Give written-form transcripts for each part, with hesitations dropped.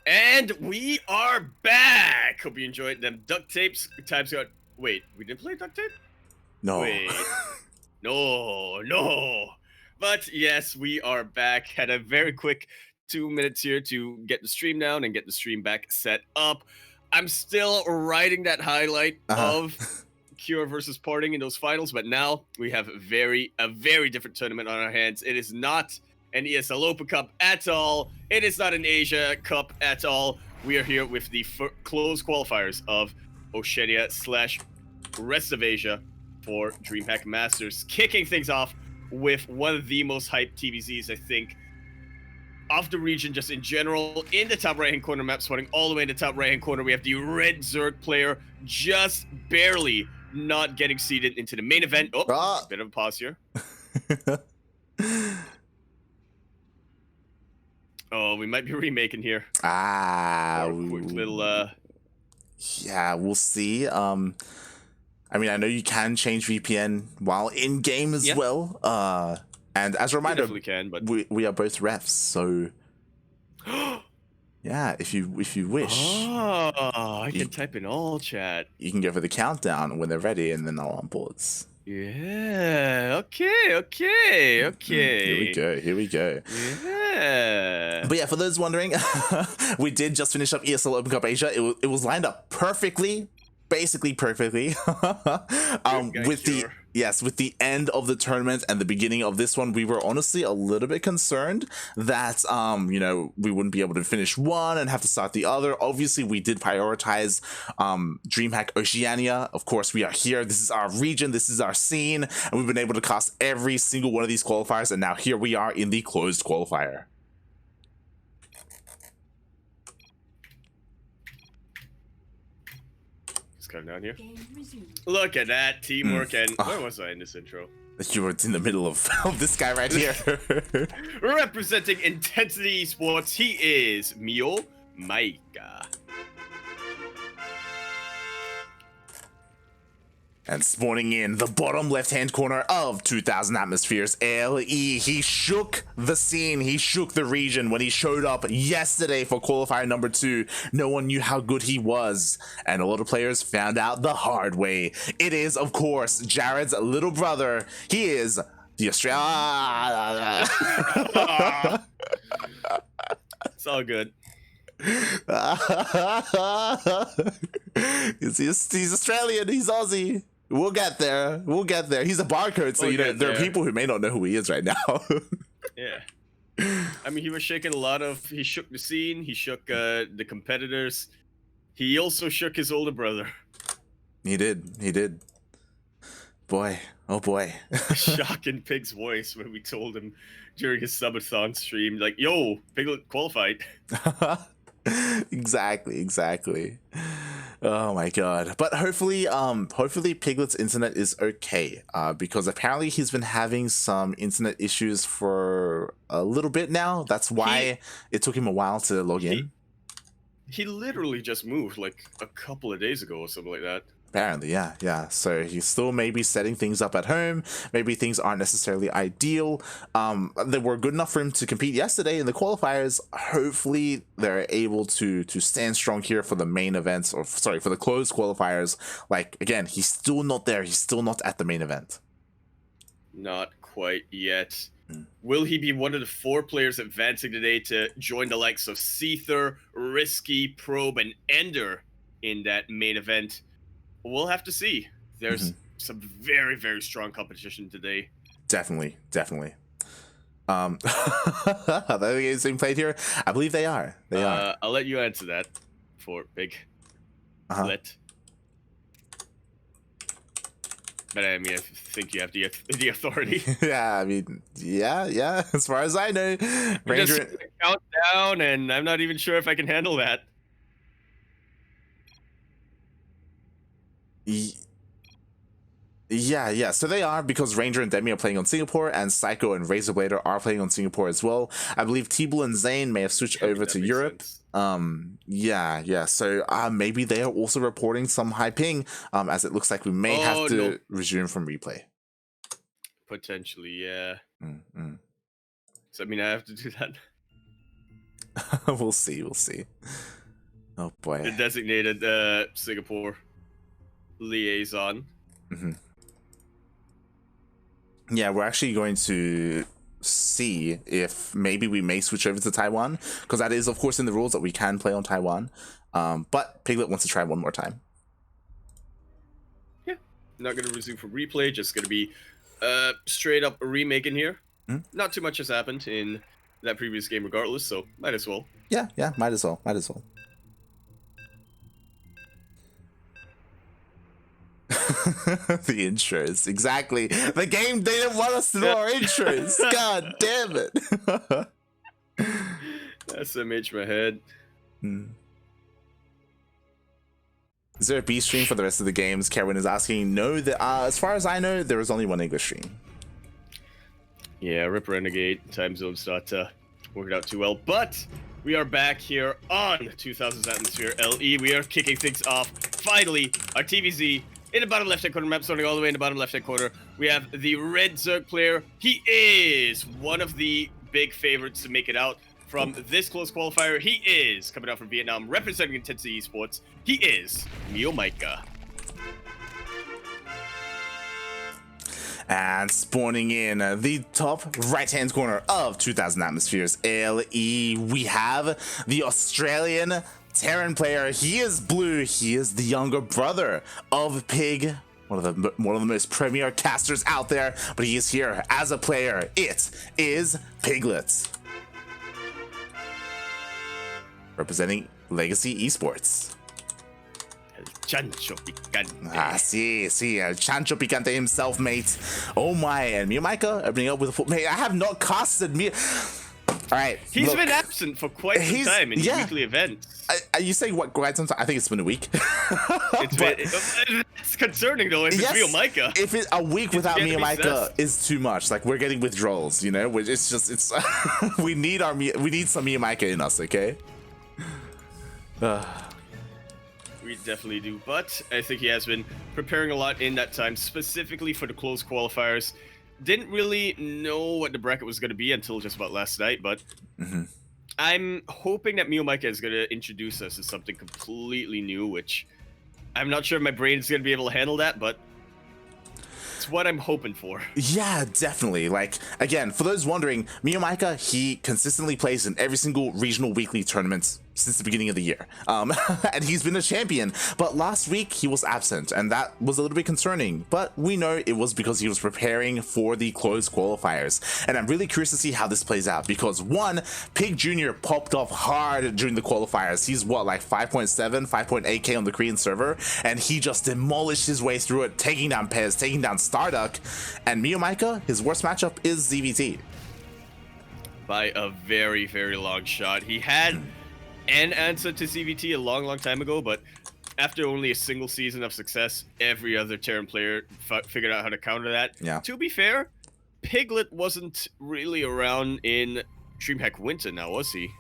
And we are back! Hope you enjoyed them duct tapes. Times got. Wait, we didn't play duct tape? No. Wait. No. But yes, we are back. Had a very quick 2 minutes here to get the stream down and get the stream back set up. I'm still writing that highlight of Cure versus Parting in those finals, but now we have a very different tournament on our hands. It is not an ESL Open Cup at all. It is not an Asia Cup at all. We are here with the closed qualifiers of Oceania / rest of Asia for DreamHack Masters, kicking things off with one of the most hyped TVZs, I think, of the region, just in general. In the top right-hand corner, map spawning all the way in the top right-hand corner, we have the red Zerg player just barely not getting seeded into the main event. Oh, bit of a pause here. Oh, we might be remaking here. Quick little yeah, we'll see. I mean, I know you can change VPN while in game as well. And as a reminder, definitely can, but we are both refs, so yeah, if you wish. I can type in all chat. You can go for the countdown when they're ready, and then I'll on boards. Yeah. Okay. Here we go. Yeah. But yeah, for those wondering, we did just finish up ESL Open Cup Asia. It was lined up perfectly. Basically perfectly. With the end of the tournament and the beginning of this one, we were honestly a little bit concerned that we wouldn't be able to finish one and have to start the other. Obviously, we did prioritize DreamHack Oceania. Of course, we are here. This is our region. This is our scene, and we've been able to cast every single one of these qualifiers, and now here we are in the closed qualifier. Down here. Look at that teamwork and where was I in this intro? You were in the middle of this guy right here. Representing Intensity Esports, he is MeomaikA. And spawning in the bottom left-hand corner of 2000 Atmospheres, LE. He shook the scene, he shook the region when he showed up yesterday for qualifier number 2. No one knew how good he was, and a lot of players found out the hard way. It is, of course, Jared's little brother. He is the Australia. It's all good. He's Australian, he's Aussie. We'll get there. He's a barcode, so there are people who may not know who he is right now. Yeah. I mean, he was shaking he shook the scene, he shook the competitors. He also shook his older brother. He did. Boy, oh boy. Shock in Pig's voice when we told him during his subathon stream, like, yo, Piglet qualified. Exactly. Oh my god. But hopefully Piglet's internet is okay, because apparently he's been having some internet issues for a little bit now. That's why it took him a while to log in. He literally just moved like a couple of days ago or something like that. Apparently, yeah. So he's still maybe setting things up at home. Maybe things aren't necessarily ideal. They were good enough for him to compete yesterday in the qualifiers. Hopefully, they're able to stand strong here for the main events, or sorry, for the closed qualifiers. Like, again, he's still not there. He's still not at the main event. Not quite yet. Will he be one of the 4 players advancing today to join the likes of Seether, Risky, Probe, and Ender in that main event? We'll have to see. There's some very, very strong competition today. Definitely. Are they games being played here? I believe they are. They are. I'll let you answer that for Big. Let. But I mean, I think you have the authority. Yeah, I mean, yeah. As far as I know, Ranger just count down, and I'm not even sure if I can handle that. Yeah. So they are, because Ranger and Demi are playing on Singapore, and Psycho and Razorblader are playing on Singapore as well. I believe T-Bull and Zane may have switched over to Europe. Yeah. So maybe they are also reporting some high ping, as it looks like we may have to resume from replay. Potentially, yeah. So I mean, I have to do that. We'll see. Oh boy. The designated Singapore liaison. Yeah, we're actually going to see if maybe we may switch over to Taiwan, because that is, of course, in the rules that we can play on Taiwan. But Piglet wants to try one more time. Yeah, not going to resume for replay, just going to be straight up a remake in here. Not too much has happened in that previous game regardless, so might as well. Yeah, might as well. The intros, exactly. The game didn't want us to know our intros. God damn it. SMH my head. Is there a B stream for the rest of the games? Karen is asking. No, as far as I know, there is only one English stream. Yeah, Rip Renegade time zones not working out too well, but we are back here on 2000's Atmosphere LE. We are kicking things off. Finally, our TVZ in the bottom left-hand corner map, starting all the way in the bottom left-hand corner. We have the red Zerg player. He is one of the big favorites to make it out from this close qualifier. He is coming out from Vietnam, representing Intensity Esports. He is MeomaikA. And spawning in the top right-hand corner of 2000 Atmospheres LE, we have the Australian Terran player. He is blue. He is the younger brother of Pig, one of the most premier casters out there. But he is here as a player. It is Piglet, representing Legacy Esports. Chancho Picante. El Chancho Picante himself, mate. Oh my, and MeomaikA opening up with a full... Mate, I have not casted me. Alright. He's been absent for quite some time in weekly events. Are you saying what, quite some time? I think it's been a week. It's concerning though, if it's MeomaikA. If a week without MeomaikA is too much, like we're getting withdrawals, you know? It's just, we need some MeomaikA in us, okay? We definitely do, but I think he has been preparing a lot in that time, specifically for the close qualifiers. Didn't really know what the bracket was going to be until just about last night, but I'm hoping that MeomaikA is going to introduce us to something completely new, which I'm not sure if my brain's going to be able to handle that, but it's what I'm hoping for. Yeah, definitely. Like, again, for those wondering, MeomaikA, he consistently plays in every single regional weekly tournament since the beginning of the year. And he's been a champion, but last week he was absent, and that was a little bit concerning, but we know it was because he was preparing for the closed qualifiers. And I'm really curious to see how this plays out, because one, Pig Jr. popped off hard during the qualifiers. He's what, like 5.7, 5.8k on the Korean server, and he just demolished his way through it, taking down Pez, taking down Starduck. And MeomaikA, his worst matchup is ZvT. By a very, very long shot. He had an answer to ZvT a long time ago, but after only a single season of success, every other Terran player figured out how to counter that. Yeah. To be fair, Piglet wasn't really around in DreamHack Winter now, was he?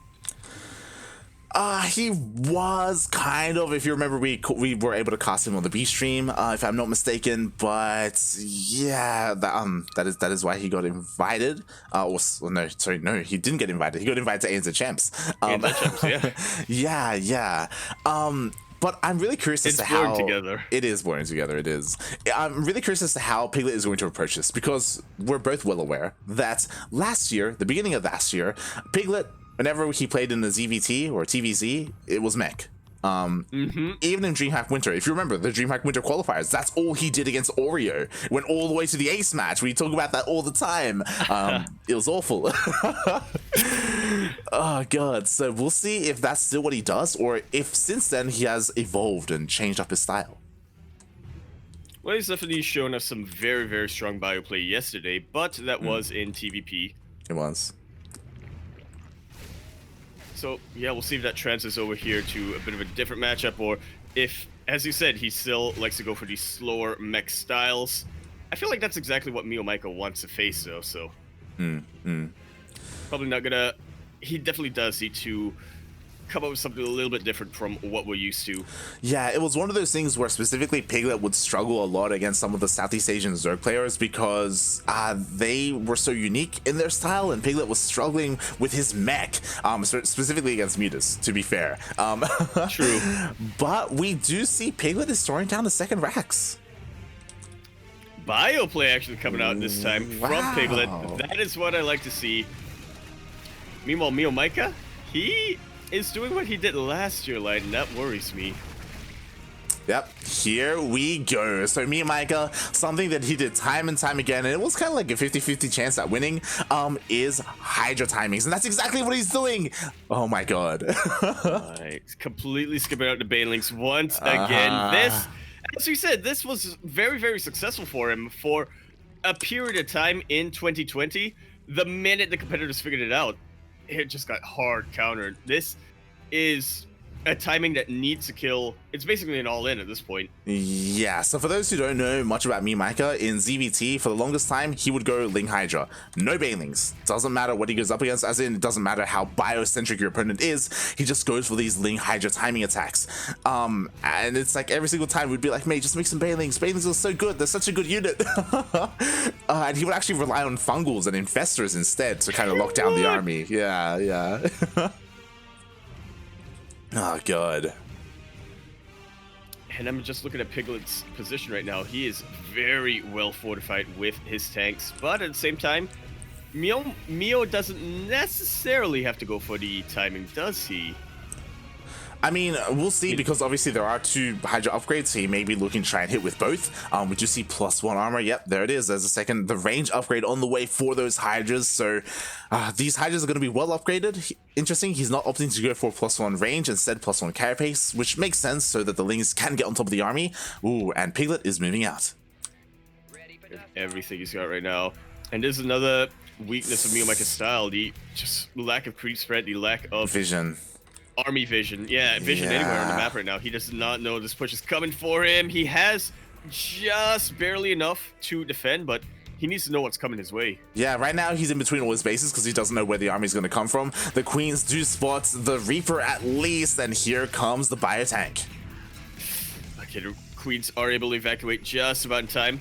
He was kind of, if you remember, we were able to cast him on the B stream, if I'm not mistaken. But yeah, that is why he got invited. No, he didn't get invited. He got invited to ANZ Champs. Yeah. But I'm really curious as to how it is blurring together. It is. I'm really curious as to how Piglet is going to approach this, because we're both well aware that last year, the beginning of last year, Piglet, whenever he played in the ZvT or TVZ, it was mech. Even in DreamHack Winter, if you remember the DreamHack Winter qualifiers, that's all he did against Oreo. Went all the way to the ace match. We talk about that all the time. It was awful. Oh god. So we'll see if that's still what he does, or if since then he has evolved and changed up his style. Well, he's definitely shown us some very, very strong bio play yesterday, but that was in TVP. It was. So, yeah, we'll see if that transfers over here to a bit of a different matchup, or if, as you said, he still likes to go for these slower mech styles. I feel like that's exactly what MeomaikA wants to face, though, so... Probably not gonna... He definitely does need to come up with something a little bit different from what we're used to. Yeah, it was one of those things where specifically Piglet would struggle a lot against some of the Southeast Asian Zerg players because they were so unique in their style, and Piglet was struggling with his mech, specifically against Mutas, to be fair. True. But we do see Piglet is throwing down the second Rax. Bioplay actually coming out this time from Piglet. That is what I like to see. Meanwhile, MeomaikA, he is doing what he did last year, Light, and that worries me. Yep, here we go. So MeomaikA, something that he did time and time again, and it was kind of like a 50-50 chance at winning, is Hydra timings, and that's exactly what he's doing. Oh my god. He's completely skipping out the Banelings once again. This, as you said, this was very, very successful for him for a period of time in 2020. The minute the competitors figured it out, it just got hard countered. This is a timing that needs to kill. It's basically an all-in at this point. Yeah, so for those who don't know much about MeomaikA, in ZvT, for the longest time, he would go Ling Hydra. No Banelings. Doesn't matter what he goes up against, as in, it doesn't matter how biocentric your opponent is, he just goes for these Ling Hydra timing attacks. And it's like every single time we'd be like, mate, just make some Banelings. Banelings are so good, they're such a good unit. And he would actually rely on Fungals and Infestors instead to kind of lock down the army. Yeah. Oh, God. And I'm just looking at Piglet's position right now. He is very well fortified with his tanks, but at the same time, Meo doesn't necessarily have to go for the timing, does he? I mean, we'll see, because obviously there are 2 Hydra upgrades, so he may be looking to try and hit with both. We do see +1 armor. Yep, there it is. There's the range upgrade on the way for those Hydras. So these Hydras are going to be well upgraded. Interesting, he's not opting to go for +1 range, instead +1 carapace, which makes sense so that the Lings can get on top of the army. Ooh, and Piglet is moving out. Everything he's got right now. And this is another weakness of MeomaikA's style, the just lack of creep spread, the lack of vision. Army vision. Yeah, vision anywhere on the map right now. He does not know this push is coming for him. He has just barely enough to defend, but he needs to know what's coming his way. Yeah, right now he's in between all his bases because he doesn't know where the army is going to come from. The Queens do spot the Reaper at least, and here comes the Biotank. Okay, the Queens are able to evacuate just about in time.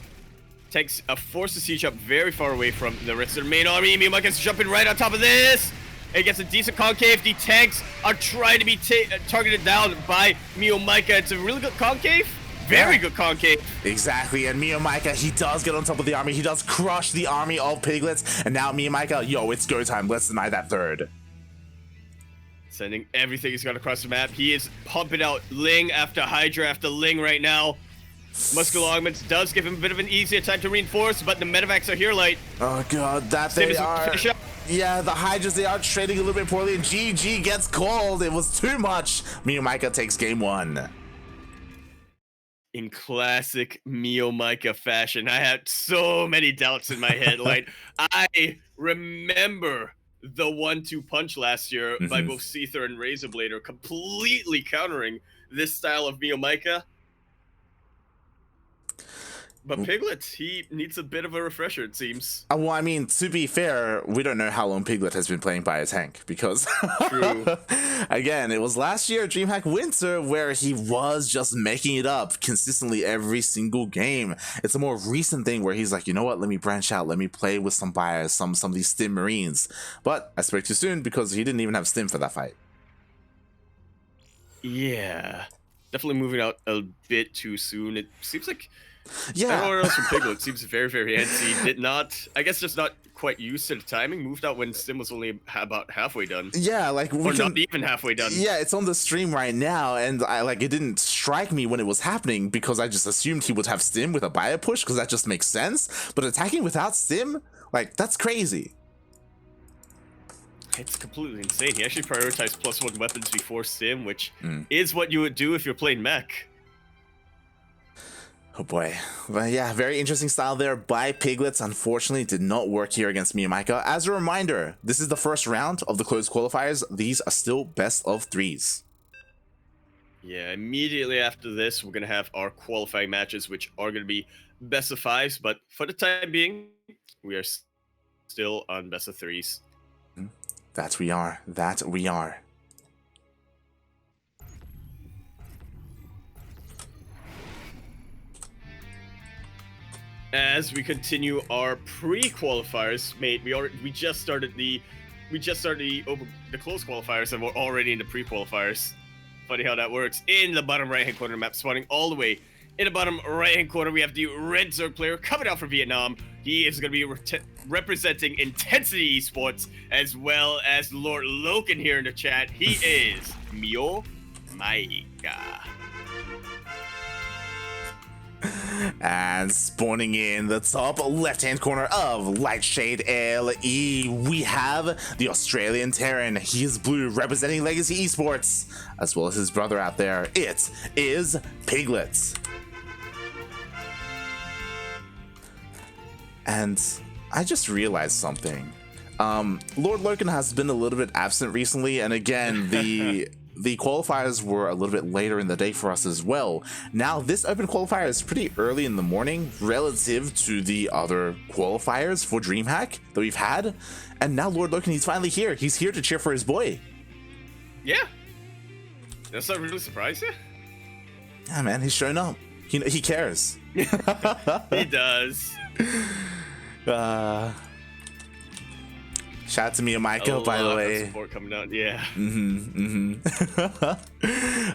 Takes a force to siege up very far away from the rest of the main army. MeomaikA's jumping right on top of this. It gets a decent concave. The tanks are trying to be targeted down by MeomaikA. It's a really good concave. Very good concave. Exactly, and MeomaikA, he does get on top of the army. He does crush the army of Piglets. And now MeomaikA, yo, it's go time. Let's deny that third. Sending everything he's got across the map. He is pumping out Ling after Hydra after Ling right now. Muscular augments does give him a bit of an easier time to reinforce, but the medevacs are here, Light. Oh god, that they are. Yeah, the Hydras, they are trading a little bit poorly, and GG gets called. It was too much. MeomaikA takes game 1. In classic MeomaikA fashion, I had so many doubts in my head. Like, I remember the 1-2 punch last year by both Seether and Razorblade completely countering this style of MeomaikA. But Piglet, he needs a bit of a refresher, it seems. Well, I mean, to be fair, we don't know how long Piglet has been playing Biotank, because True. Again, it was last year DreamHack Winter where he was just making it up consistently every single game. It's a more recent thing where he's like, you know what, let me branch out, let me play with some bios, some of these Stim Marines. But I spoke too soon because he didn't even have Stim for that fight. Yeah, definitely moving out a bit too soon. It seems like yeah, everyone else from Piglet seems very, very antsy. Did not, I guess, just not quite used to the timing. Moved out when Stim was only about halfway done. Yeah, like not even halfway done. Yeah, it's on the stream right now, and it didn't strike me when it was happening because I just assumed he would have Stim with a bio push because that just makes sense. But attacking without Stim, that's crazy. It's completely insane. He actually prioritized +1 weapons before Stim, which is what you would do if you're playing mech. Oh boy. But yeah, very interesting style there by Piglets. Unfortunately, did not work here against MeomaikA. As a reminder, this is the first round of the closed qualifiers. These are still best of 3s. Yeah, immediately after this, we're going to have our qualifying matches, which are going to be best of 5s. But for the time being, we are still on best of 3s. That we are. That we are. as we continue our pre-qualifiers, mate, we just started the close qualifiers and we're already in the pre-qualifiers. Funny how that works. In the bottom right-hand corner of the map, spawning all the way in the bottom right-hand corner, we have the Red Zerg player coming out from Vietnam. He is going to be representing Intensity Esports, as well as Lord Loken here in the chat. He is MeomaikA. And spawning in the top left-hand corner of Lightshade LE, we have the Australian Terran. He is blue, representing Legacy Esports, as well as his brother out there. It is Piglet. And I just realized something. Lord Loken has been a little bit absent recently, and again, the qualifiers were a little bit later in the day for us as well. Now, this open qualifier is pretty early in the morning relative to the other qualifiers for DreamHack that we've had. And now Lord Loken, he's finally here. He's here to cheer for his boy. Yeah. That's not really surprised you? Yeah, man, he's showing up. He cares. He does. Shout out to MeomaikA, by the way. Support coming out, yeah.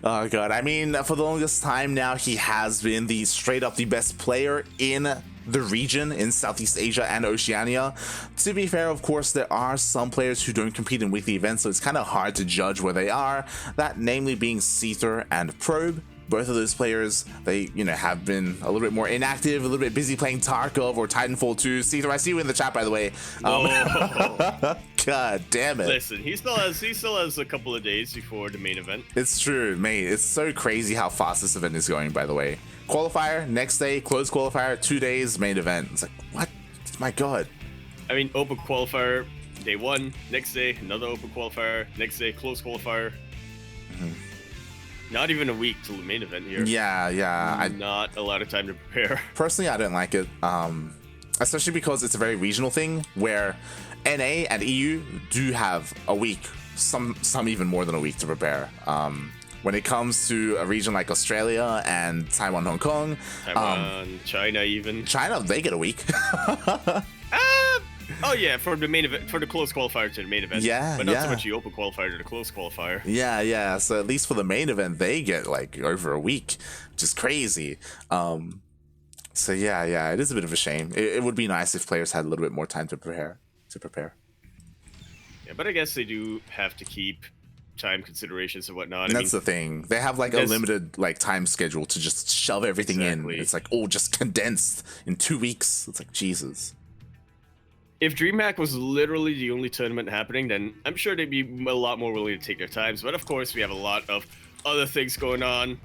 Oh god, I mean, for the longest time now, he has been straight up the best player in the region, in Southeast Asia and Oceania. To be fair, of course, there are some players who don't compete in weekly events, so it's kind of hard to judge where they are. That namely being Seether and Probe. Both of those players, they, have been a little bit more inactive, a little bit busy playing Tarkov or Titanfall 2. Seether, I see you in the chat, by the way. God damn it. Listen, he still has a couple of days before the main event. It's true, mate. It's so crazy how fast this event is going, by the way. Qualifier, next day, closed qualifier, 2 days, main event. It's like, what? My god. I mean, open qualifier, day 1, next day, another open qualifier, next day, closed qualifier. Not even a week till the main event here. Yeah. Not a lot of time to prepare. Personally, I don't like it. Especially because it's a very regional thing where NA and EU do have a week, some even more than a week to prepare. When it comes to a region like Australia and Taiwan, Hong Kong, China even. China, they get a week. Oh yeah, for the main event, for the close qualifier to the main event. Yeah, but not so much the open qualifier to the close qualifier. Yeah. So at least for the main event, they get like over a week, which is crazy. So yeah, it is a bit of a shame. It would be nice if players had a little bit more time to prepare. Yeah, but I guess they do have to keep time considerations and whatnot. And that's the thing. They have like a limited time schedule to just shove everything in. It's like all just condensed in 2 weeks. It's like Jesus. If DreamHack was literally the only tournament happening, then I'm sure they'd be a lot more willing to take their times. But of course, we have a lot of other things going on.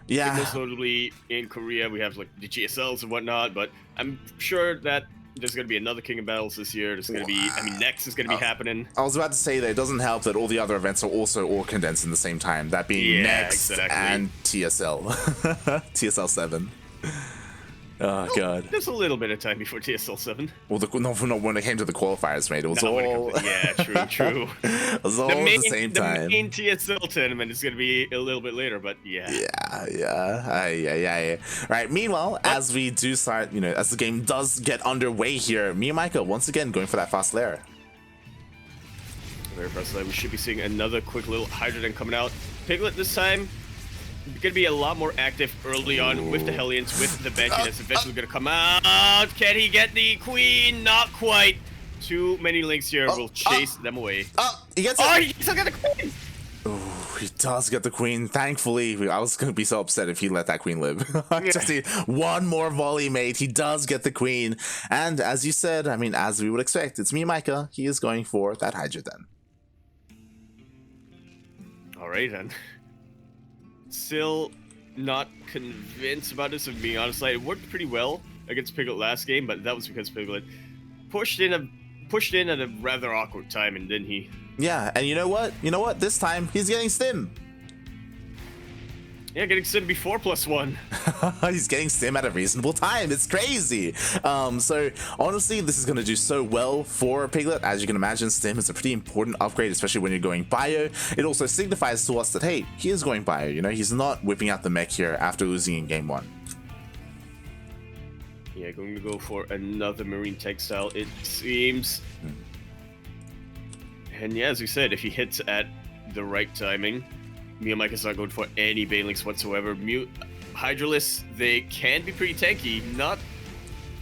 Yeah. Most notably in Korea, we have like the GSLs and whatnot. But I'm sure that there's going to be another King of Battles this year. There's going to be, Next is going to be happening. I was about to say that it doesn't help that all the other events are also all condensed in the same time. That being Next and TSL. TSL 7. Oh god. There's a little bit of time before TSL 7. Well, no, when it came to the qualifiers, mate, it was all. Yeah, true. It was all at the same time. The main TSL tournament is going to be a little bit later, but yeah. Yeah. Right. Meanwhile, as we do start, as the game does get underway here, MeomaikA once again going for that fast lair. Very impressive. We should be seeing another quick little Hydrogen coming out. Piglet this time. Going to be a lot more active early on with the Hellions, with the Banshee that's eventually going to come out. Can he get the Queen? Not quite. Too many links here will chase them away. He gets it. He still got the Queen. Oh, he does get the Queen. Thankfully, I was going to be so upset if he let that Queen live. Just need one more volley, mate. He does get the Queen. And as you said, I mean, as we would expect, it's MeomaikA. He is going for that Hydrogen. All right, then. Still not convinced about this, if being honest. It worked pretty well against Piglet last game, but that was because Piglet pushed in at a rather awkward time, and then he... Yeah, and you know what? This time, he's getting stim. Yeah, getting stim before +1. He's getting stim at a reasonable time. It's crazy. So honestly, this is going to do so well for Piglet. As you can imagine, stim is a pretty important upgrade, especially when you're going bio. It also signifies to us that, hey, he is going bio. He's not whipping out the mech here after losing in game 1. Yeah, going to go for another Marine textile, it seems. And yeah, as we said, if he hits at the right timing, MeomaikA's not going for any Banelinks whatsoever. Hydralisks, they can be pretty tanky, not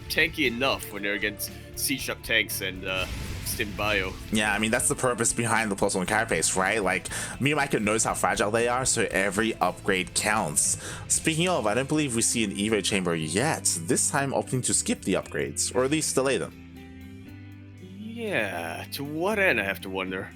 tanky enough when they're against siege up tanks and stim bio. Yeah, I mean, that's the purpose behind the +1 carapace, right? Like, MeomaikA knows how fragile they are, so every upgrade counts. Speaking of, I don't believe we see an Evo chamber yet, this time opting to skip the upgrades, or at least delay them. Yeah, to what end, I have to wonder.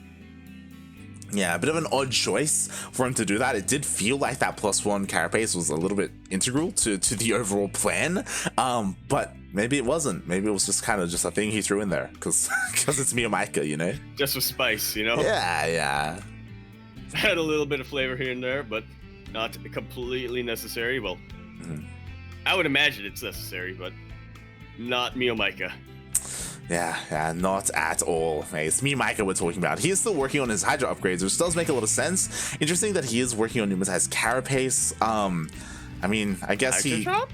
Yeah, a bit of an odd choice for him to do that. It did feel like that +1 carapace was a little bit integral to the overall plan, but maybe it wasn't. Maybe it was just kind of just a thing he threw in there, because it's MeomaikA, you know? Just for spice, you know? Yeah. Had a little bit of flavor here and there, but not completely necessary. Well, I would imagine it's necessary, but not MeomaikA. Yeah, not at all. Hey, it's MeomaikA we're talking about. He is still working on his Hydra upgrades, which does make a lot of sense. Interesting that he is working on Pneumatized Carapace. I mean, I guess Hydra he... drop?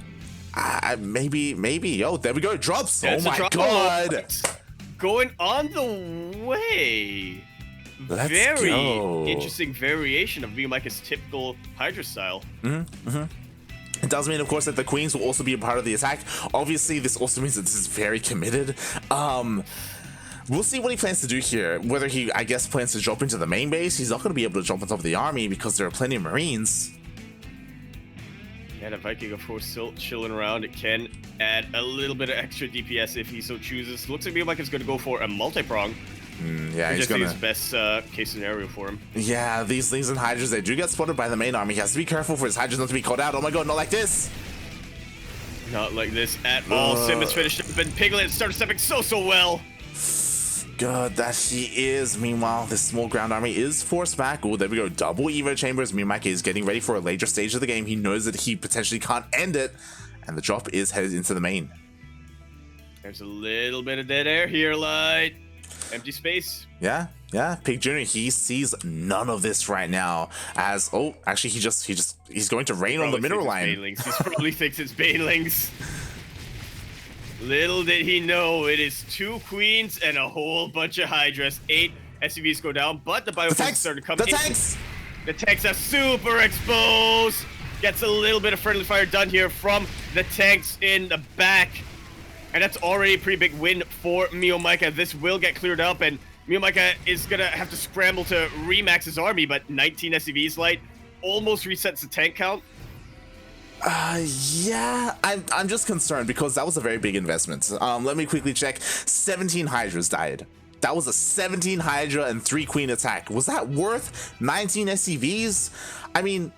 Maybe. Oh, there we go. Drops. That's oh my god. Going on the way. Let's Very go. interesting variation of MeomaikA's typical Hydra style. It does mean, of course, that the queens will also be a part of the attack. Obviously, this also means that this is very committed. We'll see what he plans to do here. Whether he, I guess, plans to jump into the main base. He's not going to be able to jump on top of the army because there are plenty of Marines. Yeah, the Viking, of course, still chilling around. It can add a little bit of extra DPS if he so chooses. Looks like MeomaikA's going to go for a multi-prong. Yeah, which he's I gonna... think is the best case scenario for him. Yeah, these Lings and Hydras, they do get spotted by the main army. He has to be careful for his Hydras not to be caught out. Oh my god, not like this! Not like this at all. Sim is finished up, and Piglet started stepping so well. Good that he is. Meanwhile, this small ground army is forced back. Oh, there we go. Double Evo chambers. MeomaikA is getting ready for a later stage of the game. He knows that he potentially can't end it, and the drop is headed into the main. There's a little bit of dead air here, Light. Empty space. Yeah. Pig Jr., he sees none of this right now. As actually he's going to rain on the mineral line. He probably thinks it's Banelings. Little did he know it is 2 queens and a whole bunch of Hydras. 8 SCVs go down, but the bioforces started to come in. The tanks are super exposed. Gets a little bit of friendly fire done here from the tanks in the back. And that's already a pretty big win for MeomaikA. This will get cleared up, and MeomaikA is going to have to scramble to remax his army, but 19 SCVs, Light, almost resets the tank count. Yeah, I'm just concerned because that was a very big investment. Let me quickly check. 17 Hydras died. That was a 17 Hydra and 3 Queen attack. Was that worth 19 SCVs? I mean...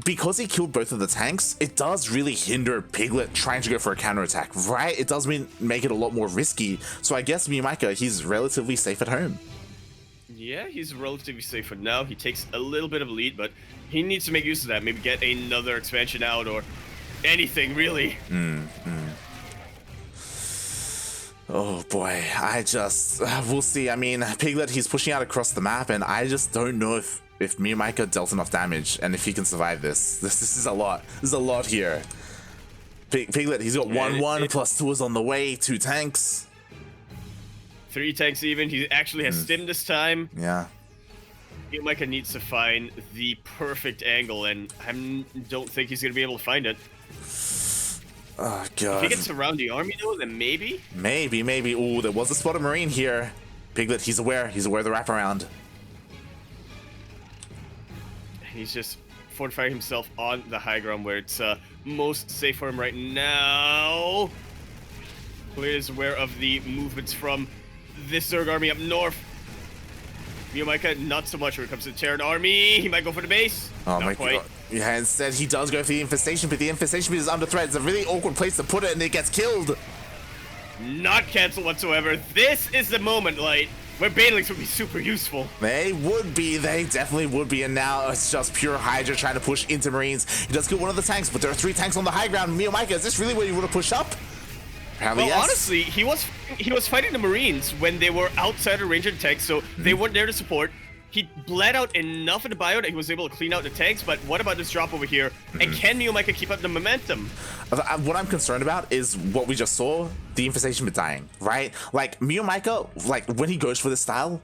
because he killed both of the tanks, it does really hinder Piglet trying to go for a counterattack, right? It does make it a lot more risky. So I guess MeomaikA, he's relatively safe at home. Yeah, he's relatively safe for now. He takes a little bit of a lead, but he needs to make use of that. Maybe get another expansion out or anything, really. Oh boy, we'll see. I mean, Piglet, he's pushing out across the map, and I just don't know if MeomaikA dealt enough damage and if he can survive this. This is a lot. There's a lot here. Piglet, he's got 1-1 plus 2 is on the way. 2 tanks. 3 tanks even. He actually has stim this time. Yeah. MeomaikA needs to find the perfect angle, and I don't think he's going to be able to find it. Oh god. If he gets around the army though, then maybe. Maybe. Ooh, there was a spot of Marine here. Piglet, he's aware of the wraparound. He's just fortifying himself on the high ground where it's most safe for him right now. Clear is aware of the movements from this Zerg army up north. MeomaikA, not so much when it comes to the Terran army. He might go for the base. Oh not my quite. god. Yeah, instead he does go for the infestation, but the infestation is under threat. It's a really awkward place to put it, and it gets killed. Not cancelled whatsoever. This is the moment, Light, where Banelings would be super useful. They would be. They definitely would be. And now it's just pure Hydra trying to push into Marines. He does kill one of the tanks, but there are 3 tanks on the high ground. MeomaikA, is this really where you want to push up? Apparently, well, yes. honestly, he was fighting the Marines when they were outside of range of the tanks, so they weren't there to support. He bled out enough in the bio that he was able to clean out the tanks, but what about this drop over here? And can MeomaikA keep up the momentum? What I'm concerned about is what we just saw, the infestation bit dying, right? Like, MeomaikA, like, when he goes for this style,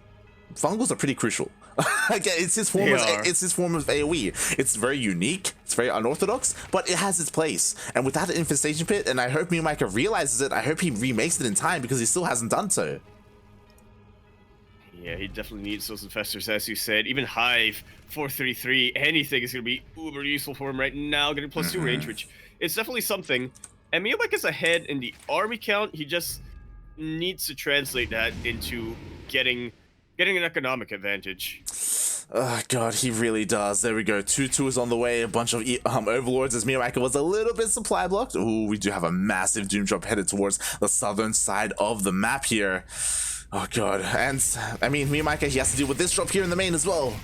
fungals are pretty crucial. Like, it's his form of AoE. It's very unique, it's very unorthodox, but it has its place. And without an infestation pit, and I hope MeomaikA realizes it, I hope he remakes it in time because he still hasn't done so. Yeah, he definitely needs those infestors, as you said. Even Hive, 433, anything is going to be uber useful for him right now. Getting +2 range, which is definitely something. And MeomaikA's ahead in the army count. He just needs to translate that into getting an economic advantage. Oh god, he really does. There we go. 2-2 is on the way. A bunch of overlords as MeomaikA was a little bit supply blocked. Ooh, we do have a massive doom drop headed towards the southern side of the map here. Oh god, and I mean, MeomaikA, he has to deal with this drop here in the main as well.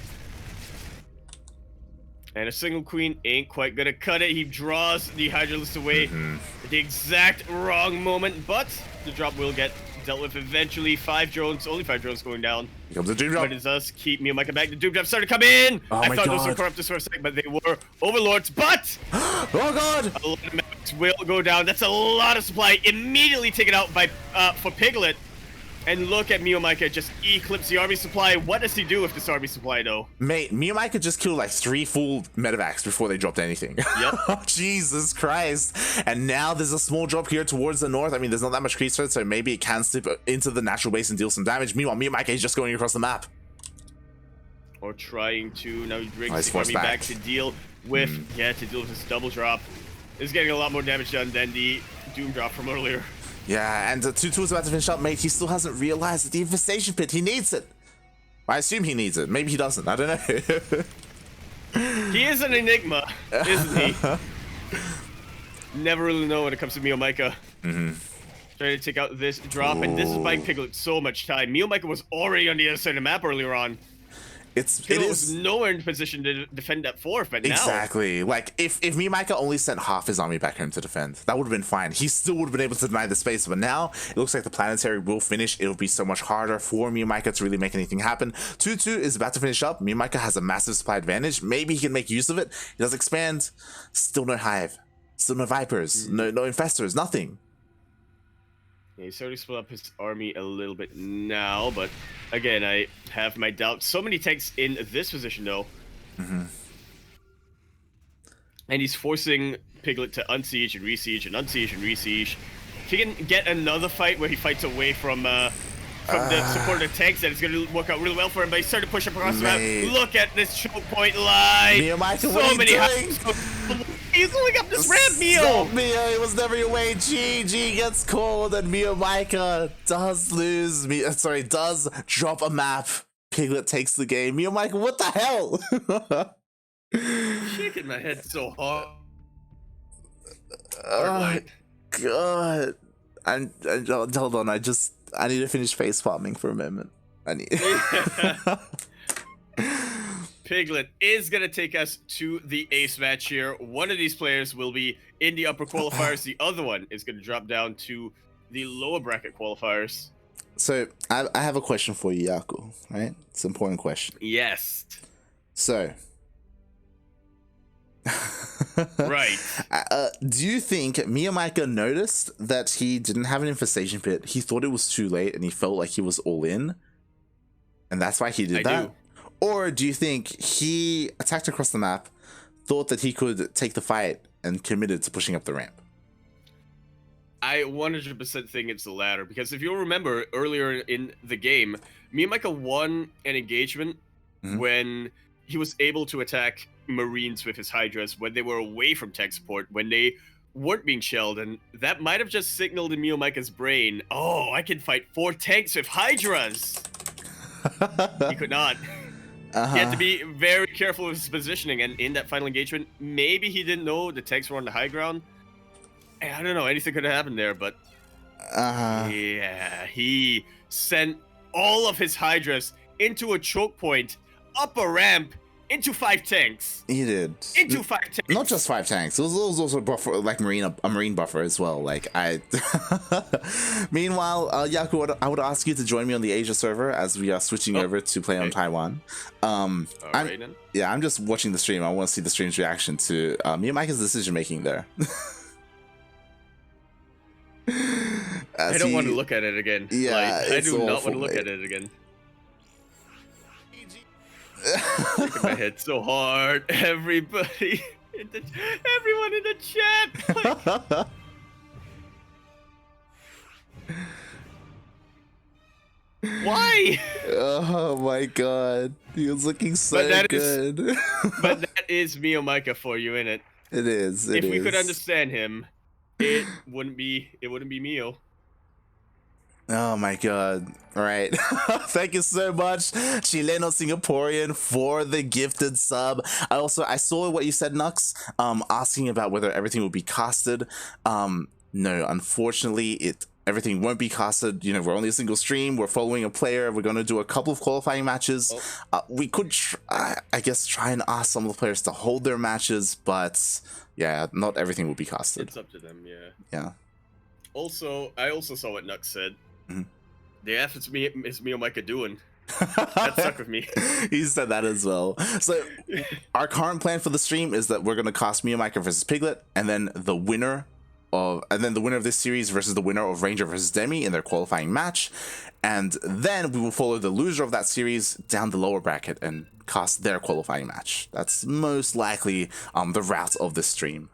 And a single queen ain't quite gonna cut it. He draws the Hydralisk away at the exact wrong moment, but the drop will get dealt with eventually. 5 drones, only 5 drones going down. Here comes the doom drop. But it does keep MeomaikA back. The doom drop started to come in. Oh I my thought god. those were corruptors for a second, but they were overlords. But oh god, a lot of mechs will go down. That's a lot of supply immediately taken out by for Piglet. And look at MeomaikA just eclipse the army supply. What does he do with this army supply, though? Mate, MeomaikA just killed like 3 full medevacs before they dropped anything. Yep. Jesus Christ. And now there's a small drop here towards the north. I mean, there's not that much creep threat, so maybe it can slip into the natural base and deal some damage. Meanwhile, MeomaikA is just going across the map. Or trying to. Now he brings he's the army forced back back to deal with, to deal with this double drop. Is getting a lot more damage done than the doom drop from earlier. Yeah, and 2-2 is about to finish up, mate. He still hasn't realized that the infestation pit, he needs it. I assume he needs it. Maybe he doesn't. I don't know. He is an enigma, isn't he? Never really know when it comes to MeomaikA. Trying to take out this drop, and this is buying Piglet so much time. MeomaikA was already on the other side of the map earlier on. Piglet was nowhere in position to defend that fourth, but now... Exactly. Like, if MeomaikA only sent half his army back home to defend, that would have been fine. He still would have been able to deny the space, but now it looks like the planetary will finish. It'll be so much harder for MeomaikA to really make anything happen. 2-2 is about to finish up. MeomaikA has a massive supply advantage. Maybe he can make use of it. He does expand. Still no Hive. Still no Vipers. No Infestors. Nothing. Yeah, he's starting to split up his army a little bit now, but again, I have my doubts. So many tanks in this position, though. And he's forcing Piglet to unsiege and resiege and unsiege and resiege. If he can get another fight where he fights away from the supported tanks, that is going to work out really well for him, but he's starting to push up across the map. Look at this choke point line. MeomaikA, so many he's going up this ramp, Meo! Stop, Meo, it was never your way. GG gets called, and MeomaikA does lose. Does drop a map. Piglet takes the game. MeomaikA, what the hell? Shaking my head so hard. Oh, God. And hold on, I need to finish face farming for a moment. I need... Piglet is going to take us to the ace match here. One of these players will be in the upper qualifiers. The other one is going to drop down to the lower bracket qualifiers. So, I have a question for you, Yaku, right? It's an important question. Yes. So... Right. Do you think MeomaikA noticed that he didn't have an infestation pit? He thought it was too late and he felt like he was all in? And that's why he did that? Do. Or do you think he attacked across the map, thought that he could take the fight, and committed to pushing up the ramp? I 100% think it's the latter, because if you'll remember earlier in the game, MeomaikA won an engagement when he was able to attack Marines with his Hydras when they were away from tech support, when they weren't being shelled, and that might have just signaled in MeomaikA's brain, oh, I can fight 4 tanks with Hydras! He could not. He had to be very careful with his positioning, and in that final engagement, maybe he didn't know the tanks were on the high ground. I don't know, anything could have happened there, but yeah, he sent all of his Hydras into a choke point, up a ramp, into 5 tanks. He did. Into 5 tanks. Not just 5 tanks. It was also a buffer, like a marine buffer as well. Like I. Meanwhile, Yaku, I would ask you to join me on the Asia server as we are switching over to play on Taiwan. I'm just watching the stream. I want to see the stream's reaction to MeomaikA's decision making there. I don't want to look at it again. Yeah, like, I do not want to look at it again. Shaking my head so hard. Everybody, everyone in the chat. Like... Why? Oh my god, he was looking so good. But that is MeomaikA for you, innit? It is. If we could understand him, it wouldn't be Meo. Oh my god. All right. Thank you so much, Chileno Singaporean, for the gifted sub. I saw what you said, Nux, asking about whether everything will be casted. No, unfortunately, everything won't be casted. You know, we're only a single stream. We're following a player. We're going to do a couple of qualifying matches. We could, I guess, try and ask some of the players to hold their matches, but yeah, not everything will be casted. It's up to them, yeah. Yeah. Also, I also saw what Nux said. Mm-hmm. The F is MeomaikA doing. That stuck with me. He said that as well. So our current plan for the stream is that we're going to cast MeomaikA versus Piglet, and then the winner of this series versus the winner of Ranger versus Demi in their qualifying match, and then we will follow the loser of that series down the lower bracket and cast their qualifying match. That's most likely the route of this stream.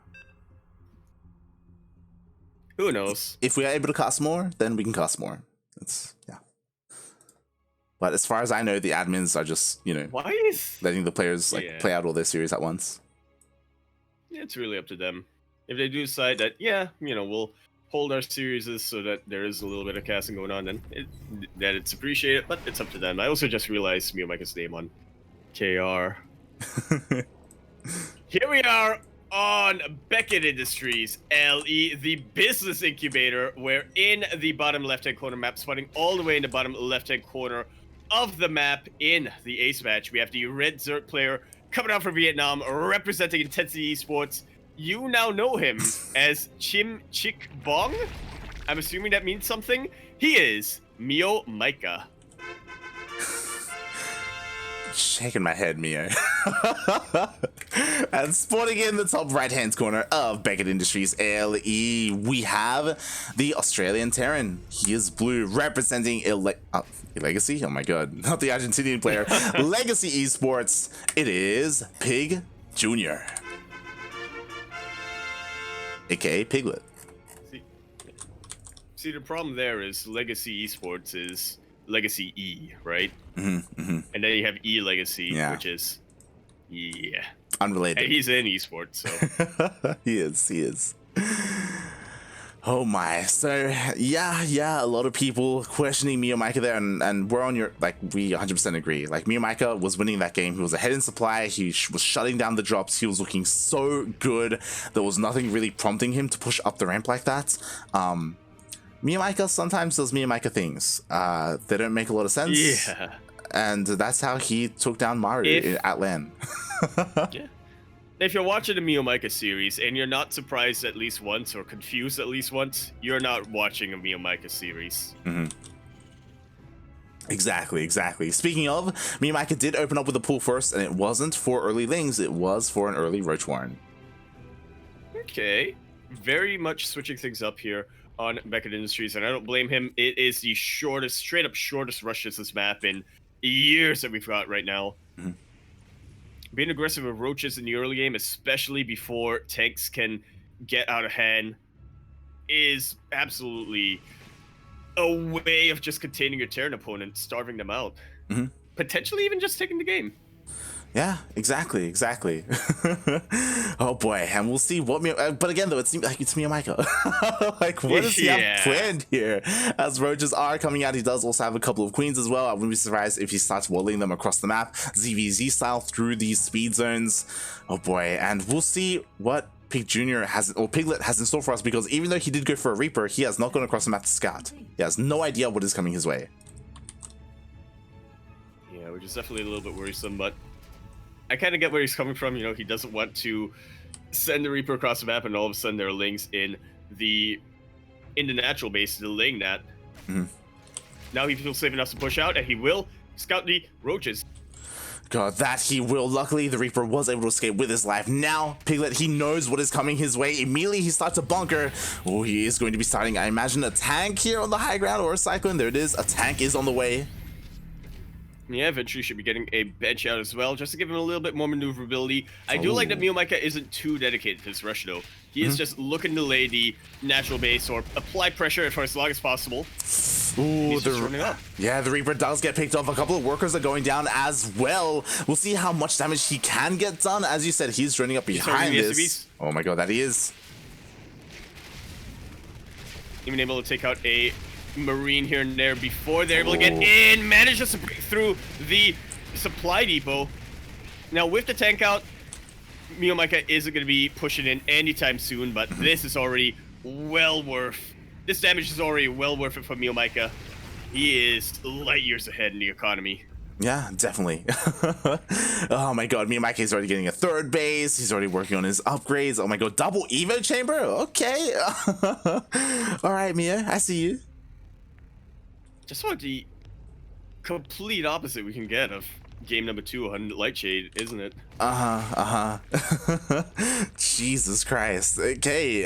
Who knows? If we are able to cast more, then we can cast more. Yeah. But as far as I know, the admins are just, you know, letting the players play out all their series at once. It's really up to them. If they do decide that, yeah, you know, we'll hold our series so that there is a little bit of casting going on, then it's appreciated, but it's up to them. I also just realized MeomaikA's name on KR. Here we are on Beckett Industries, LE, the business incubator. We're in the bottom left-hand corner map, spawning all the way in the bottom left-hand corner of the map in the Ace match. We have the Red Zerk player coming out from Vietnam, representing Intensity Esports. You now know him as Chim Chik Bong. I'm assuming that means something. He is MeomaikA. Shaking my head, Mio. And spawning in the top right-hand corner of Beckett Industries LE, we have the Australian Terran. He is blue, representing Legacy? Oh my god, not the Argentinian player. Legacy Esports. It is Pig Jr., aka Piglet. See, the problem there is Legacy Esports is Legacy E, right? Mm-hmm. And then you have E Legacy, which is unrelated. And he's in esports, so he is. Oh my. So yeah, a lot of people questioning MeomaikA there, and we're on your, like, we 100% agree. Like, MeomaikA was winning that game. He was ahead in supply. He was shutting down the drops. He was looking so good. There was nothing really prompting him to push up the ramp like that. MeomaikA sometimes does MeomaikA things. They don't make a lot of sense. Yeah. And that's how he took down Mario at LAN. Yeah. If you're watching the MeomaikA series and you're not surprised at least once or confused at least once, you're not watching a MeomaikA series. Mm-hmm. Exactly. Speaking of, MeomaikA did open up with a pull first, and it wasn't for early Lings, it was for an early Roach Warren. Okay. Very much switching things up here on Beckett Industries, and I don't blame him. It is the straight up shortest rush to this map in years that we've got right now. Mm-hmm. Being aggressive with roaches in the early game, especially before tanks can get out of hand, is absolutely a way of just containing your Terran opponent, starving them out. Mm-hmm. Potentially even just taking the game. Yeah, exactly. Oh boy, and we'll see what but again though, it seems like it's MeomaikA. Like, what does he have planned here? As roaches are coming out, he does also have a couple of queens as well. I wouldn't be surprised if he starts waddling them across the map, ZvT style, through these speed zones. Oh boy, and we'll see what Piglet has in store for us, because even though he did go for a Reaper, he has not gone across the map to scout. He has no idea what is coming his way. Yeah, which is definitely a little bit worrisome, but I kind of get where he's coming from. You know, he doesn't want to send the Reaper across the map, and all of a sudden there are Lings in the natural base delaying that. Now he feels safe enough to push out, and he will scout the roaches. God, that he will. Luckily, the Reaper was able to escape with his life. Now, Piglet, he knows what is coming his way. Immediately, he starts a bunker. Oh, he is going to be starting, I imagine, a tank here on the high ground, or a cyclone. There it is. A tank is on the way. Yeah, eventually should be getting a bench out as well, just to give him a little bit more maneuverability. I do like that MeomaikA isn't too dedicated to this rush, though. He is just looking to lay the natural base or apply pressure for as long as possible. Ooh, He's just running up. Yeah, the Reaper does get picked off. A couple of workers are going down as well. We'll see how much damage he can get done. As you said, he's running up behind this. SUVs. Oh my god, that he is. Even able to take out a Marine here and there before they're able to get in. Manages to break through the supply depot. Now with the tank out, MeomaikA isn't going to be pushing in anytime soon, but this is already well worth. This damage is already well worth it for MeomaikA. He is light years ahead in the economy. Yeah, definitely. Oh my god, MeomaikA is already getting a third base. He's already working on his upgrades. Oh my god, double Evo chamber? Okay. Alright, Mia, I see you. Just what the complete opposite we can get of game number 2 on Lightshade, isn't it? Jesus Christ. Okay,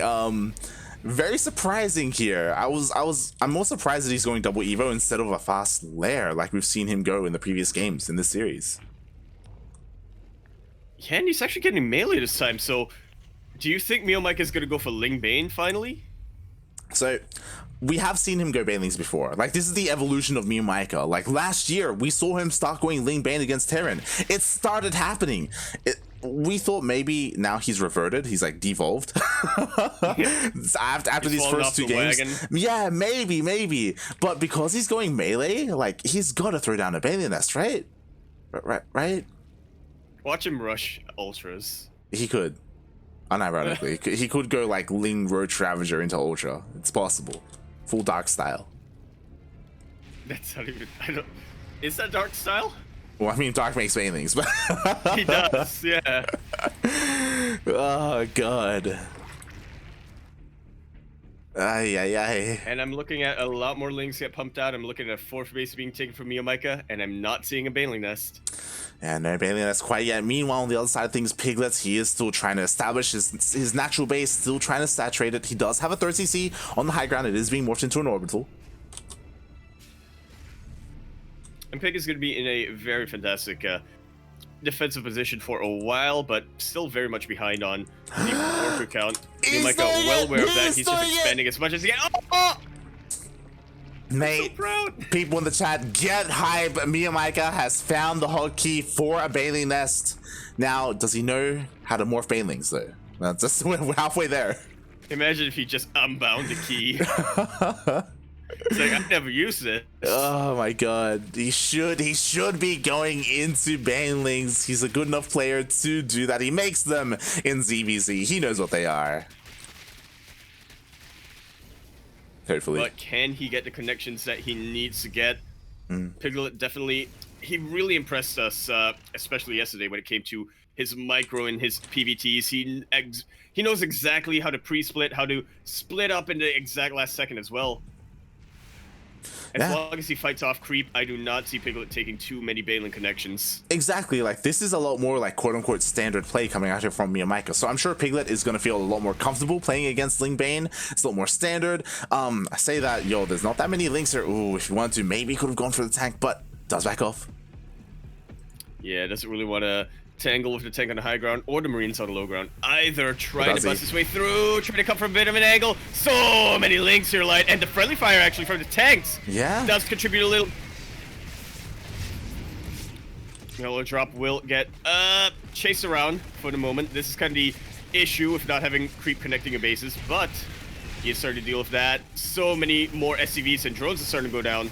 very surprising here. I'm more surprised that he's going double Evo instead of a fast lair like we've seen him go in the previous games in this series. Yeah, and he's actually getting melee this time, so do you think MeomaikA is going to go for Ling Bane finally? So, we have seen him go Banelings before. Like, this is the evolution of MeomaikA. Like, last year, we saw him start going Ling Bane against Terran. It started happening. We thought maybe now he's reverted. He's, like, devolved. after these first 2 games. Wagon. Yeah, maybe. But because he's going melee, like, he's got to throw down a Baneling Nest, right? Right? Watch him rush Ultras. He could. Unironically. He could go, like, Ling Roach Ravager into Ultra. It's possible. Full dark style. That's not even. Is that dark style? Well, I mean, dark makes Banelings, but. He does, yeah. Oh, God. Ay. And I'm looking at a lot more Lings get pumped out. I'm looking at a 4th base being taken from MeomaikA, and I'm not seeing a Baneling Nest. Yeah, no Baneling Nest quite yet. Meanwhile, on the other side of things, Piglets, he is still trying to establish his natural base, still trying to saturate it. He does have a 3rd CC on the high ground. It is being morphed into an orbital. And Pig is going to be in a very fantastic defensive position for a while, but still very much behind on the worker count. MeomaikA well aware of that. He's just expanding as much as he can. Oh! Mate, so people in the chat, get hype. MeomaikA has found the hotkey for a Baneling Nest. Now, does he know how to morph Banelings, though? We're halfway there. Imagine if he just unbound the key. It's like, I've never used it. Oh my god. He should be going into Banelings. He's a good enough player to do that. He makes them in ZvT. He knows what they are. Hopefully. But can he get the connections that he needs to get? Piglet definitely, he really impressed us, especially yesterday when it came to his micro and his PVTs. He knows exactly how to pre-split, how to split up in the exact last second as well. As long as he fights off creep, I do not see Piglet taking too many Baneling connections. Exactly, like this is a lot more like quote-unquote standard play coming out here from MeomaikA. So I'm sure Piglet is going to feel a lot more comfortable playing against Ling Bane. It's a lot more standard. I say that, there's not that many Links here. Ooh, if you wanted to, maybe could have gone for the tank, but does back off. Yeah, doesn't really want to tangle with the tank on the high ground or the Marines on the low ground. Either trying to bust his way through, trying to come from a bit of an angle. So many Links here, Light, and the friendly fire actually from the tanks. Yeah. Does contribute a little. Yellow drop will get chased around for the moment. This is kind of the issue with not having creep connecting your bases, but he is starting to deal with that. So many more SCVs and drones are starting to go down.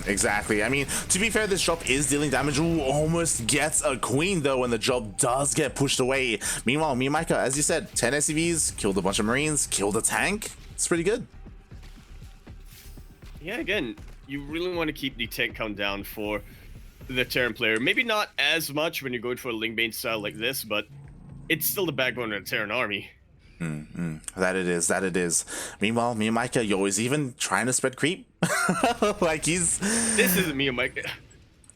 Exactly. I mean, to be fair, this drop is dealing damage. Ooh, almost gets a queen, though, when the drop does get pushed away. Meanwhile, MeomaikA, as you said, 10 SCVs, killed a bunch of Marines, killed a tank. It's pretty good. Yeah, again, you really want to keep the tank count down for the Terran player. Maybe not as much when you're going for a Lingbane style like this, but it's still the backbone of the Terran army. That it is, that it is. Meanwhile, MeomaikA, yo, is even trying to spread creep. Like he's... This isn't MeomaikA.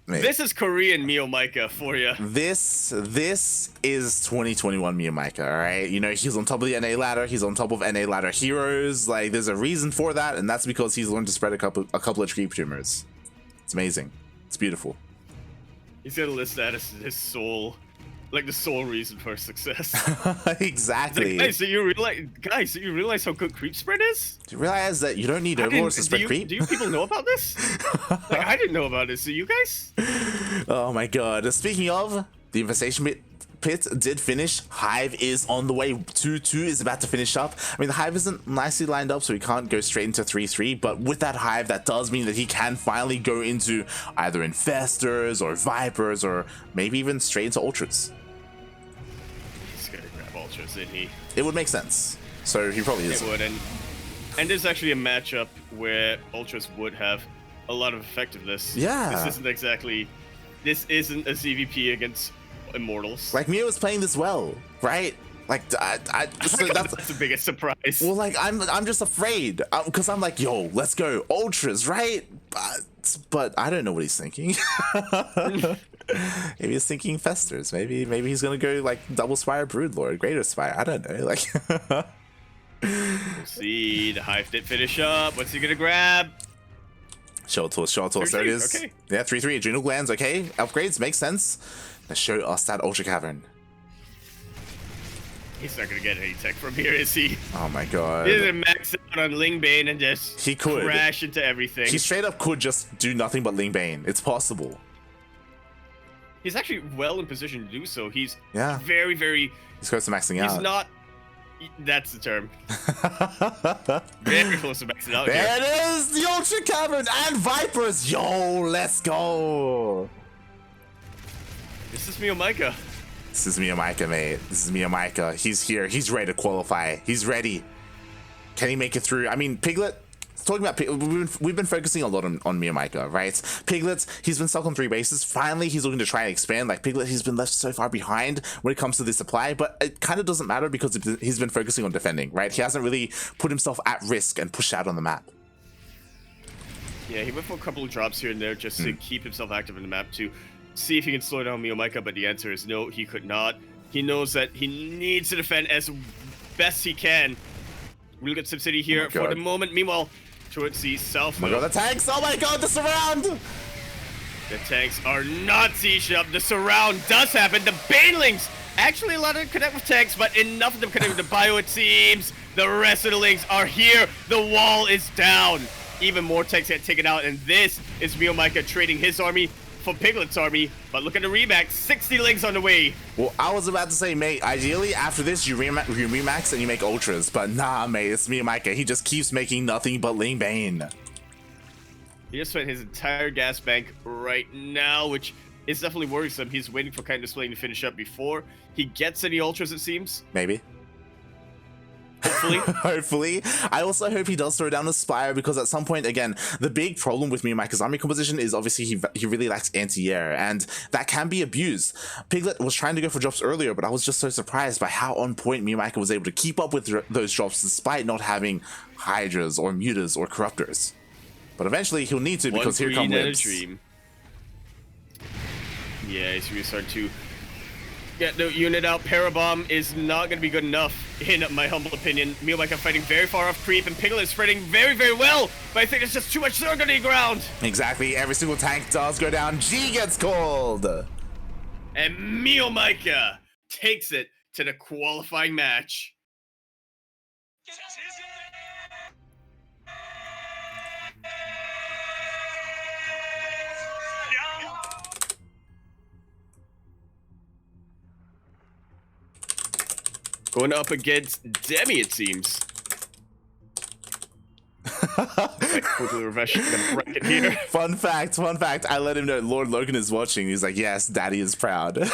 This is Korean MeomaikA for you. This is 2021 MeomaikA, all right? You know, he's on top of the NA ladder. He's on top of NA ladder heroes. Like, there's a reason for that, and that's because he's learned to spread a couple of creep tumors. It's amazing. It's beautiful. He's gonna list that as his sole, like the sole reason for success. Exactly. Like, guys, so you realize how good creep spread is? Do you realize that you don't need overlords to spread creep? Do you people know about this? Like, I didn't know about this. So you guys? Oh my god. Speaking of, the infestation pit did finish. Hive is on the way. 2-2 is about to finish up. I mean, the Hive isn't nicely lined up, so he can't go straight into 3-3, but with that Hive, that does mean that he can finally go into either Infestors or Vipers or maybe even straight into Ultras. He's gonna grab Ultras, isn't he? It would make sense. So he probably is. It would, and there's actually a matchup where Ultras would have a lot of effectiveness. Yeah. This isn't a ZvP against Immortals. Like, Mio is playing this well, right? Like, so that's the biggest surprise. Well, like, I'm just afraid because I'm like, yo, let's go Ultras, right? But I don't know what he's thinking. Maybe he's thinking Festers. Maybe he's gonna go like double Spire Broodlord, Greater Spire. I don't know. Like, we'll see. The Hive did finish up. What's he gonna grab? Short Toss. There it is. Okay. Yeah, 3-3 Adrenal Glands. Okay, upgrades make sense. Let's show us that Ultra Cavern. He's not gonna get any tech from here, is he? Oh my god. He's gonna max out on Lingbane and just crash into everything. He straight up could just do nothing but Lingbane. It's possible. He's actually well in position to do so. He's very, very... He's close to maxing out. He's not... That's the term. Very close to maxing out. There it is! The Ultra Cavern and Vipers! Yo, let's go! This is MeomaikA. This is MeomaikA, mate. This is MeomaikA. He's here. He's ready to qualify. He's ready. Can he make it through? I mean, Piglet... Talking about we've been focusing a lot on MeomaikA, right? Piglet, he's been stuck on 3 bases. Finally, he's looking to try and expand. Like, Piglet, he's been left so far behind when it comes to this supply, but it kind of doesn't matter because he's been focusing on defending, right? He hasn't really put himself at risk and pushed out on the map. Yeah, he went for a couple of drops here and there just to keep himself active in the map to see if he can slow down MeomaikA, but the answer is no, he could not. He knows that he needs to defend as best he can. We'll get SimCity here for the moment. Meanwhile, towards the south. Oh my god, the tanks! Oh my god, the surround! The tanks are not sieged up. The surround does happen. The Banelings actually allowed to connect with tanks, but enough of them connect with the bio, it seems. The rest of the Lings are here. The wall is down. Even more tanks get taken out, and this is MeomaikA trading his army for Piglet's army. But look at the remax. 60 Lings on the way. Well, I was about to say, mate, ideally after this you remax and you make Ultras, but nah, mate, it's MeomaikA. He just keeps making nothing but Lingbane. He just spent his entire gas bank right now, which is definitely worrisome. He's waiting for kind of display to finish up before he gets any Ultras, it seems. Maybe. Hopefully. Hopefully. I also hope he does throw down a Spire because at some point, again, the big problem with MeomaikA's army composition is obviously he really lacks anti-air, and that can be abused. Piglet was trying to go for drops earlier, but I was just so surprised by how on point MeomaikA was able to keep up with those drops despite not having Hydras or Mutas or Corruptors. But eventually he'll need to because here come Libs. Yeah, he's really starting to get the unit out. Parabomb is not going to be good enough, in my humble opinion. MeomaikA fighting very far off creep, and Piglet is spreading very, very well, but I think it's just too much Zerg on the ground. Exactly, every single tank does go down. G gets called. And MeomaikA takes it to the qualifying match. Going up against Demi, it seems. Like, quickly refreshing the bracket here. Fun fact. I let him know Lord Logan is watching. He's like, yes, Daddy is proud.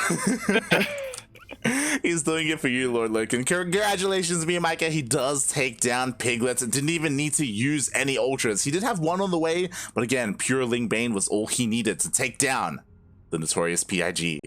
He's doing it for you, Lord Logan. Congratulations, MeomaikA. He does take down Piglet. Didn't even need to use any Ultras. He did have one on the way, but again, pure Lingbane was all he needed to take down the notorious PIG.